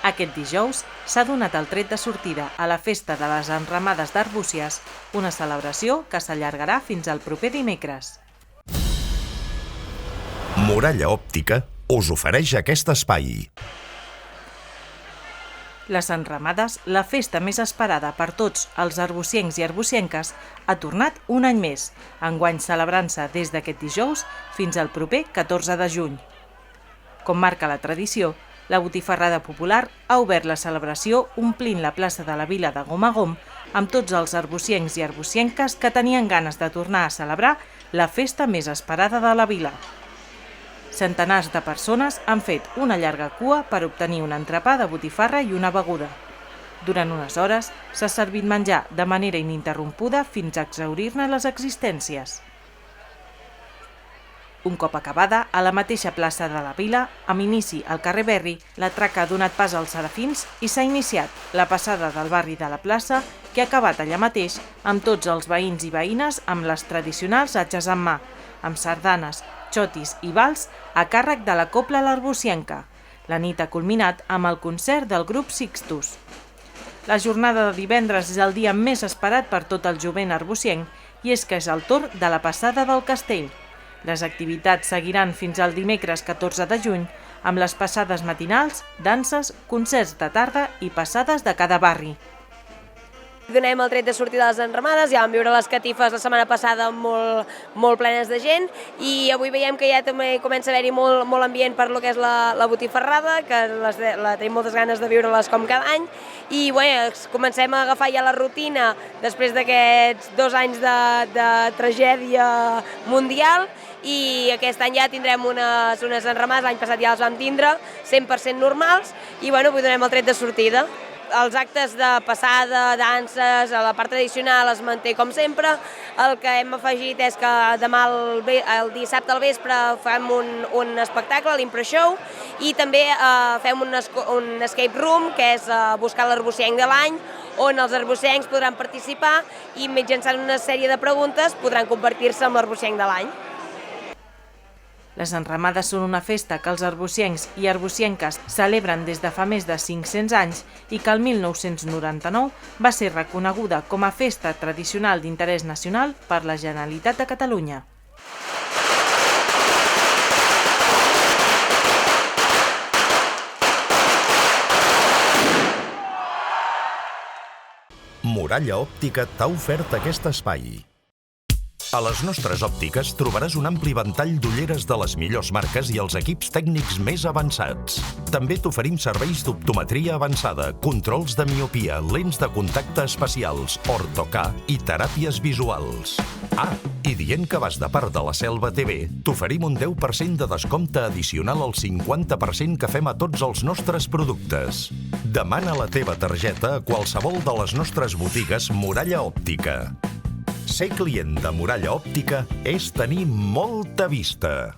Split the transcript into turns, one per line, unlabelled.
Aquest dijous s'ha donat el tret de sortida a la Festa de les Enramades d'Arbúcies, una celebració que s'allargarà fins al proper dimecres.
Muralla Òptica us ofereix aquest espai.
Les Enramades, la festa més esperada per tots els arbuciencs i arbucienques, ha tornat un any més, enguany celebrant-se des d'aquest dijous fins al proper 14 de juny. Com marca la tradició, la botifarrada popular ha obert la celebració omplint la plaça de la Vila de Gom a Gom amb tots els arbuciencs i arbucienques que tenien ganes de tornar a celebrar la festa més esperada de la vila. Centenars de persones han fet una llarga cua per obtenir un entrepà de botifarra i una beguda. Durant unes hores s'ha servit menjar de manera ininterrompuda fins a exhaurir-ne les existències. Un cop acabada, a la mateixa plaça de la Vila, amb inici al carrer Berri, la traca ha donat pas als Serafins i s'ha iniciat la passada del barri de la plaça, que ha acabat allà mateix amb tots els veïns i veïnes amb les tradicionals atxes en mà, amb sardanes, xotis i vals a càrrec de la Cobla l'Arbucienca. La nit ha culminat amb el concert del grup Sixtus. La jornada de divendres és el dia més esperat per tot el jovent arbucienc i és que és el torn de la passada del castell. Les activitats seguiran fins al dimecres 14 de juny amb les passades matinals, danses, concerts de tarda i passades de cada barri.
Donem el tret de sortida de les enramades, ja vam viure les catifes la setmana passada molt plenes de gent i avui veiem que ja també comença a haver-hi molt ambient per lo que és la botifarrada, que tenim moltes ganes de viure-les com cada any i comencem a agafar ja la rutina després d'aquests 2 anys de tragèdia mundial i aquest any ja tindrem unes enramades, l'any passat ja les vam tindre 100% normals i avui donem el tret de sortida. Els actes de passada, danses, a la part tradicional es manté com sempre. El que hem afegit és que demà, el dissabte al vespre, fem un espectacle, l'Impro Show, i també fem un escape room, que és buscar l'arbucienc de l'any, on els arbuciencs podran participar i mitjançant una sèrie de preguntes podran convertir-se en l'arbucienc de l'any.
Les enramades són una festa que els arbuciencs i arbucienques celebren des de fa més de 500 anys i que el 1999 va ser reconeguda com a festa tradicional d'interès nacional per la Generalitat de Catalunya.
Muralla Òptica t'ha ofert aquest espai. A les nostres òptiques trobaràs un ampli ventall d'ulleres de les millors marques i els equips tècnics més avançats. També t'oferim serveis d'optometria avançada, controls de miopia, lents de contacte especials, ortocà i teràpies visuals. I dient que vas de part de la Selva TV, t'oferim un 10% de descompte addicional al 50% que fem a tots els nostres productes. Demana la teva targeta a qualsevol de les nostres botigues Muralla Òptica. Ser client de Muralla Òptica és tenir molta vista.